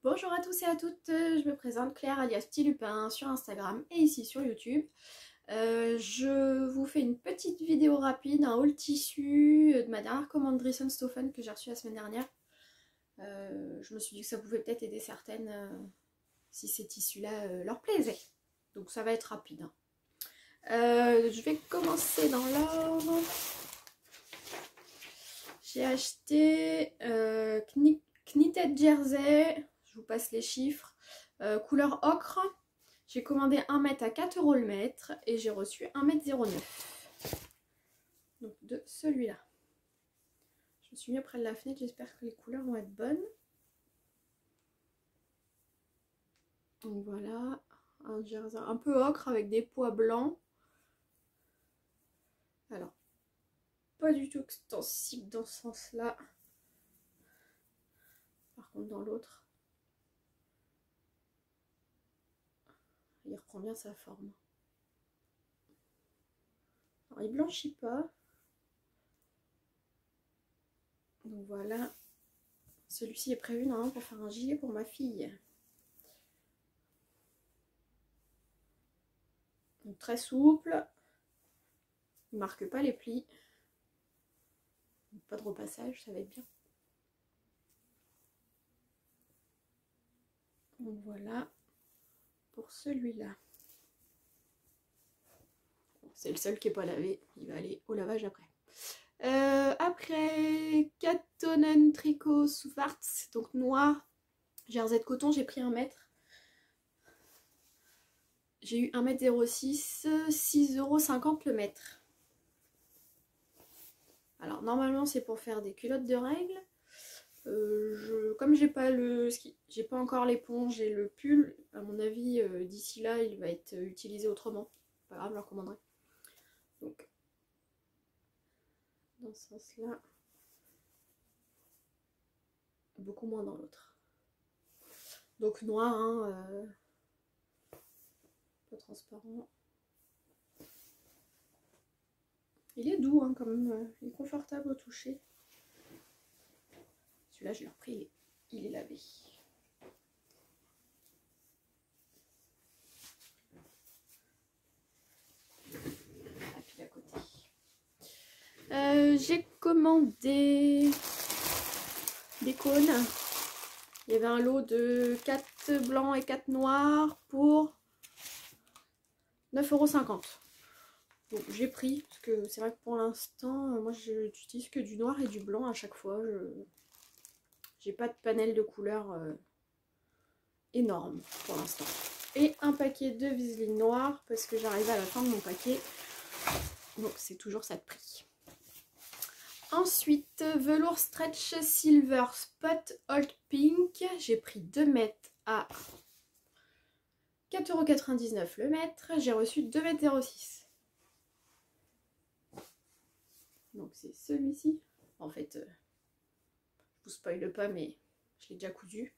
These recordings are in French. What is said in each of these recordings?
Bonjour à tous et à toutes, je me présente Claire alias Petit Lupin sur Instagram et ici sur YouTube. Je vous fais une petite vidéo rapide, un haul tissu de ma dernière commande Dressenstoffen que j'ai reçue la semaine dernière. Je me suis dit que ça pouvait peut-être aider certaines si ces tissus-là leur plaisaient. Donc ça va être rapide. Je vais commencer dans l'ordre. J'ai acheté Knitted Jersey. Je vous passe les chiffres. Couleur ocre. J'ai commandé 1 mètre à 4 € le mètre et j'ai reçu 1,09 m. Donc de celui-là. Je me suis mis près de la fenêtre, j'espère que les couleurs vont être bonnes. Donc voilà, un jersey un peu ocre avec des pois blancs. Alors, pas du tout extensible dans ce sens-là. Par contre dans l'autre, il reprend bien sa forme. Alors il blanchit pas. Donc voilà. Celui-ci est prévu normalement pour faire un gilet pour ma fille. Donc très souple. Il marque pas les plis. Pas de repassage, ça va être bien. Donc voilà pour celui-là. C'est le seul qui n'est pas lavé, il va aller au lavage après. Après, Katonen Tricot Schwarz, donc noir, jersey de coton, j'ai pris 1 mètre. J'ai eu 1,06 m, 6,50 € le mètre. Alors normalement c'est pour faire des culottes de règles. Comme j'ai pas encore l'éponge et le pull, à mon avis d'ici là il va être utilisé autrement. Pas grave, je le recommanderai. Donc dans ce sens là, beaucoup moins dans l'autre. Donc noir, hein, pas transparent. Il est doux hein, quand même, il est confortable au toucher. Celui-là je l'ai repris, il est lavé. J'ai commandé des cônes. Il y avait un lot de 4 blancs et 4 noirs pour 9,50 €. Donc j'ai pris, parce que c'est vrai que pour l'instant, moi j'utilise que du noir et du blanc à chaque fois. J'ai pas de panel de couleurs énorme pour l'instant. Et un paquet de Viseline noir, parce que j'arrive à la fin de mon paquet. Donc c'est toujours ça de prix. Ensuite, velours stretch silver spot old pink. J'ai pris 2 mètres à 4,99 € le mètre. J'ai reçu 2,06 m. Donc c'est celui-ci. En fait, je vous spoile pas, mais je l'ai déjà cousu.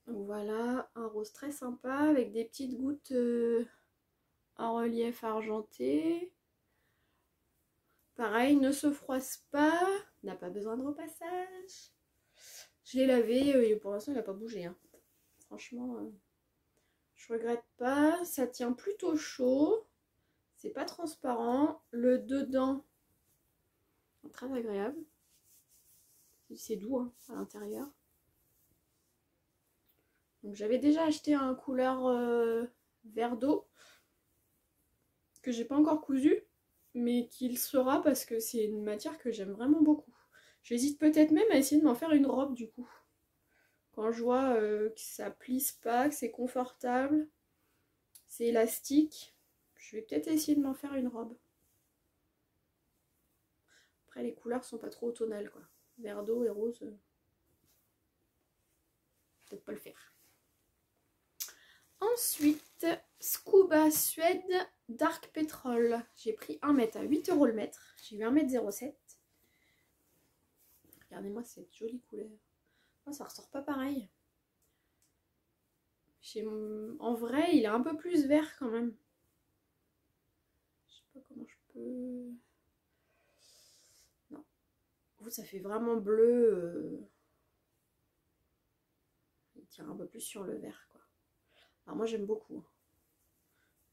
Donc voilà, un rose très sympa avec des petites gouttes en relief argenté. Pareil, ne se froisse pas, n'a pas besoin de repassage. Je l'ai lavé et pour l'instant il n'a pas bougé. Hein. Franchement, je regrette pas. Ça tient plutôt chaud. C'est pas transparent. Le dedans, très agréable. C'est doux hein, à l'intérieur. Donc j'avais déjà acheté un couleur vert d'eau que j'ai pas encore cousu, mais qu'il sera parce que c'est une matière que j'aime vraiment beaucoup. J'hésite peut-être même à essayer de m'en faire une robe du coup. Quand je vois que ça plisse pas, que c'est confortable, c'est élastique, je vais peut-être essayer de m'en faire une robe. Après les couleurs sont pas trop automnales quoi. Vert d'eau et rose, peut-être pas le faire. Ensuite, Scuba Suède Dark Petrol. J'ai pris 1 mètre à 8 € le mètre. J'ai eu 1,07 m. Regardez-moi cette jolie couleur. Oh, ça ressort pas pareil. En vrai, il est un peu plus vert quand même. Je sais pas comment je peux... coup ça fait vraiment bleu. Il tire un peu plus sur le vert quoi. Alors moi j'aime beaucoup.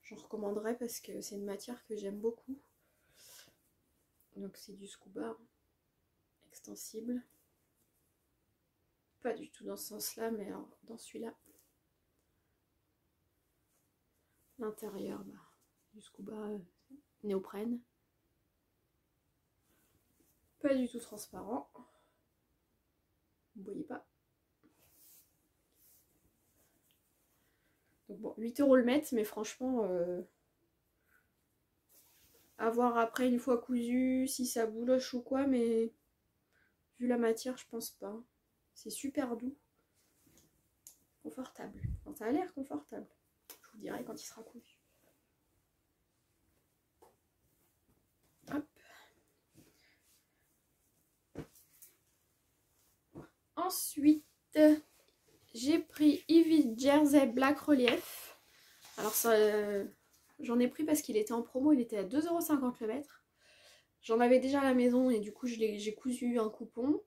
J'en recommanderais parce que c'est une matière que j'aime beaucoup. Donc c'est du scuba extensible. Pas du tout dans ce sens-là, mais alors dans celui-là. L'intérieur, bah, du scuba néoprène. Pas du tout transparent. Vous voyez pas. Donc bon, 8 € le mètre, mais franchement, à voir après une fois cousu, si ça bouloche ou quoi, mais vu la matière, je pense pas. C'est super doux. Confortable. Enfin, ça a l'air confortable. Je vous dirai quand il sera cousu. Hop. Ensuite, j'ai pris Ivy Jersey Black Relief. Alors ça, j'en ai pris parce qu'il était en promo, il était à 2,50 € le mètre. J'en avais déjà à la maison et du coup j'ai cousu un coupon.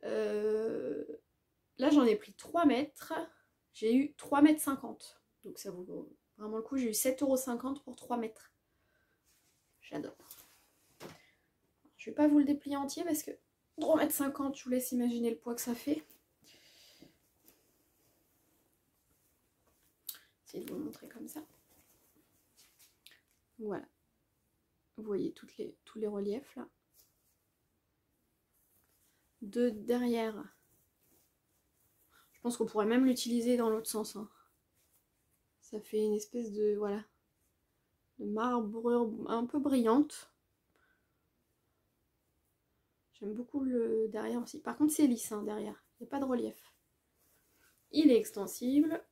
Là j'en ai pris 3 mètres. J'ai eu 3,50 m. Donc ça vaut vraiment le coup. J'ai eu 7,50 € pour 3 mètres. J'adore. Je vais pas vous le déplier entier parce que 3,50 m, je vous laisse imaginer le poids que ça fait. J'essaie de vous le montrer comme ça. Voilà. Vous voyez tous les reliefs là. De derrière. Je pense qu'on pourrait même l'utiliser dans l'autre sens. Hein. Ça fait une espèce de, voilà, de marbrure un peu brillante. J'aime beaucoup le derrière aussi. Par contre, c'est lisse hein, derrière. Il n'y a pas de relief. Il est extensible.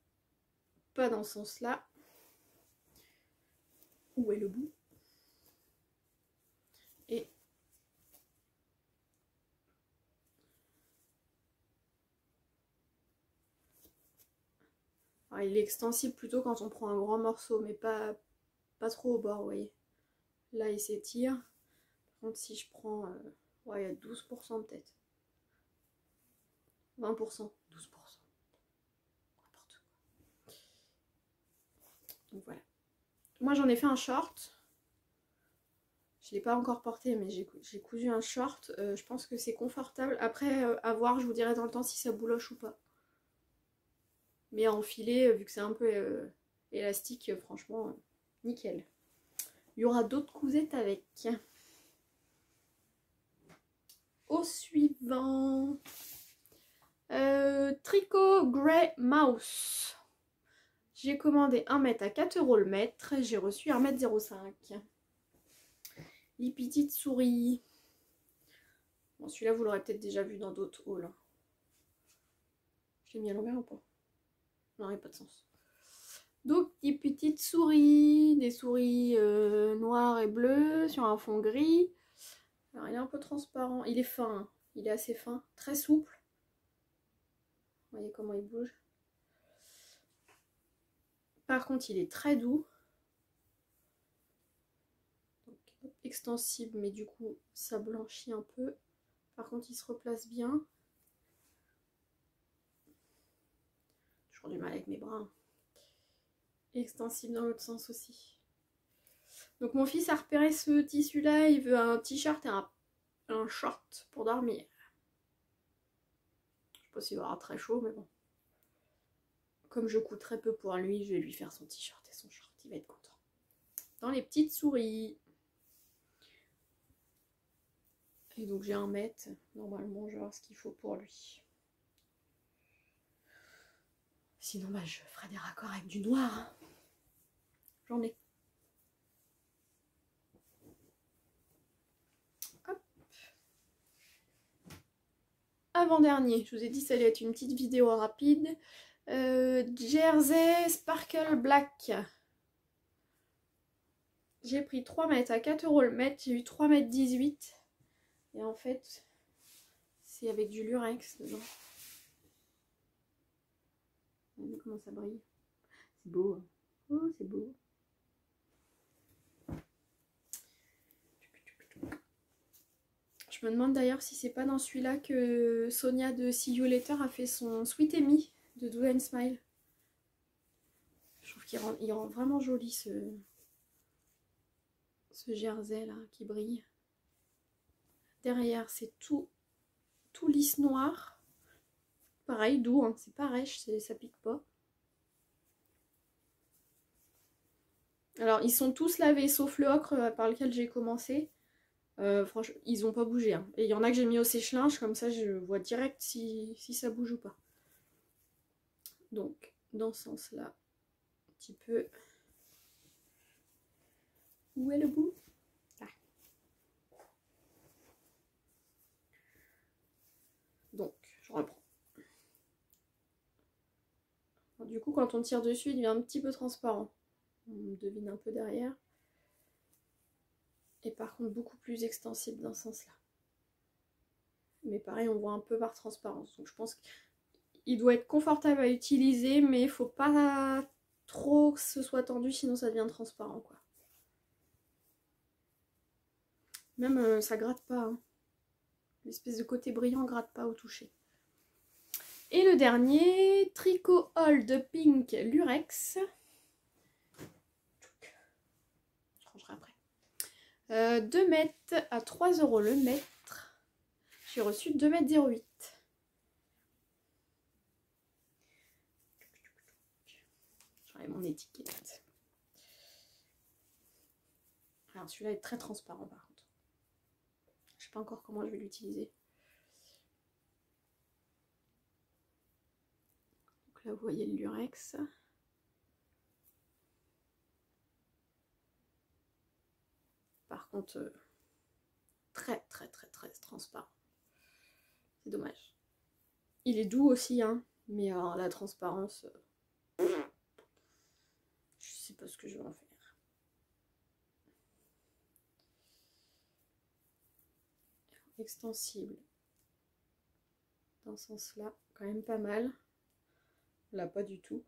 Pas dans ce sens-là. Où est le bout? Et alors, il est extensible plutôt quand on prend un grand morceau, mais pas trop au bord, vous voyez. Là, il s'étire. Par contre, si je prends... ouais, il y a 12% peut-être. 20%, 12%. N'importe quoi. Donc voilà. Moi, j'en ai fait un short. Je ne l'ai pas encore porté, mais j'ai cousu un short. Je pense que c'est confortable. Après, à voir, je vous dirai dans le temps si ça bouloche ou pas. Mais à enfiler, vu que c'est un peu élastique, franchement, nickel. Il y aura d'autres cousettes avec. Au suivant. Tricot Grey Mouse. J'ai commandé 1 mètre à 4 € le mètre. J'ai reçu 1,05 m. Les petites souris. Bon, celui-là, vous l'aurez peut-être déjà vu dans d'autres hauls. Je l'ai mis à l'envers ou pas? Non, il n'y a pas de sens. Donc, des petites souris. Des souris noires et bleues sur un fond gris. Alors, il est un peu transparent. Il est fin. Hein. Il est assez fin. Très souple. Vous voyez comment il bouge. Par contre, il est très doux. Donc, extensible, mais du coup, ça blanchit un peu. Par contre, il se replace bien. Toujours du mal avec mes bras. Extensible dans l'autre sens aussi. Donc, mon fils a repéré ce tissu-là. Il veut un t-shirt et un short pour dormir. Je sais pas s'il va avoir très chaud, mais bon. Comme je couds très peu pour lui, je vais lui faire son t-shirt et son short. Il va être content. Dans les petites souris. Et donc j'ai 1 mètre. Normalement, je vais voir ce qu'il faut pour lui. Sinon, bah, je ferai des raccords avec du noir. Hein. J'en ai. Hop. Avant-dernier. Je vous ai dit ça allait être une petite vidéo rapide. Jersey Sparkle Black. J'ai pris 3 mètres à 4 € le mètre. J'ai eu 3,18 m. Et en fait, c'est avec du lurex dedans. Vous voyez comment ça brille? C'est beau. Hein. Oh, c'est beau. Je me demande d'ailleurs si c'est pas dans celui-là que Sonia de See You Later a fait son Sweet Amy de Do and Smile. Je trouve qu'il rend vraiment joli ce jersey là qui brille. Derrière c'est tout lisse noir. Pareil, doux, hein, c'est pas rêche, ça pique pas. Alors ils sont tous lavés sauf le ocre par lequel j'ai commencé. Franchement, ils ont pas bougé. Hein. Et il y en a que j'ai mis au sèche-linge, comme ça je vois direct si ça bouge ou pas. Donc, dans ce sens-là, un petit peu. Où est le bout? Là. Donc, je reprends. Alors, du coup, quand on tire dessus, il devient un petit peu transparent. On devine un peu derrière. Et par contre, beaucoup plus extensible dans ce sens-là. Mais pareil, on voit un peu par transparence. Donc, je pense qu'il doit être confortable à utiliser, mais il faut pas trop que ce soit tendu, sinon ça devient transparent, quoi. Même ça gratte pas. Hein. L'espèce de côté brillant gratte pas au toucher. Et le dernier, Tricot Hold Pink Lurex. Je rangerai après. 2 mètres à 3 € le mètre. J'ai reçu 2,08 m. J'enlève mon étiquette. Alors celui-là est très transparent par contre. Je sais pas encore comment je vais l'utiliser. Donc là vous voyez le lurex. Par contre très transparent. C'est dommage. Il est doux aussi hein, mais alors la transparence je sais pas ce que je vais en faire. Extensible dans ce sens là, quand même pas mal. Là pas du tout.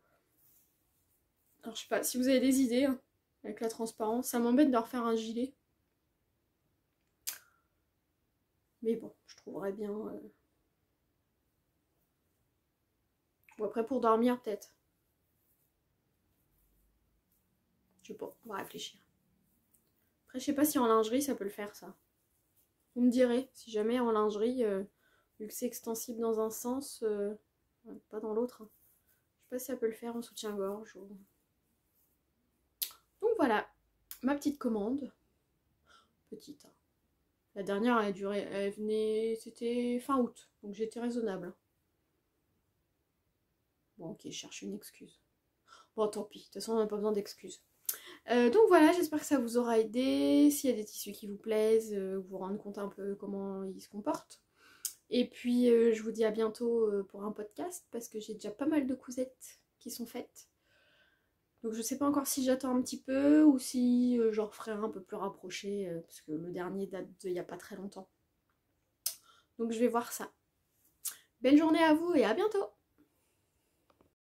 Alors je sais pas, si vous avez des idées hein, avec la transparence, ça m'embête de refaire un gilet. Mais bon, je trouverais bien... Bon après pour dormir peut-être. Je sais pas, on va réfléchir. Après je sais pas si en lingerie ça peut le faire ça. Vous me direz, si jamais en lingerie, vu que c'est extensible dans un sens, pas dans l'autre. Hein. Je sais pas si ça peut le faire en soutien-gorge. Ou... Donc voilà, ma petite commande. Petite. Hein. La dernière, elle venait, c'était fin août, donc j'étais raisonnable. Bon ok, je cherche une excuse. Bon tant pis, de toute façon on n'a pas besoin d'excuses. Donc voilà, j'espère que ça vous aura aidé. S'il y a des tissus qui vous plaisent, vous vous rendez compte un peu comment ils se comportent. Et puis je vous dis à bientôt pour un podcast parce que j'ai déjà pas mal de cousettes qui sont faites. Donc je sais pas encore si j'attends un petit peu ou si je referai un peu plus rapproché parce que le dernier date d'il y a pas très longtemps. Donc je vais voir ça. Belle journée à vous et à bientôt!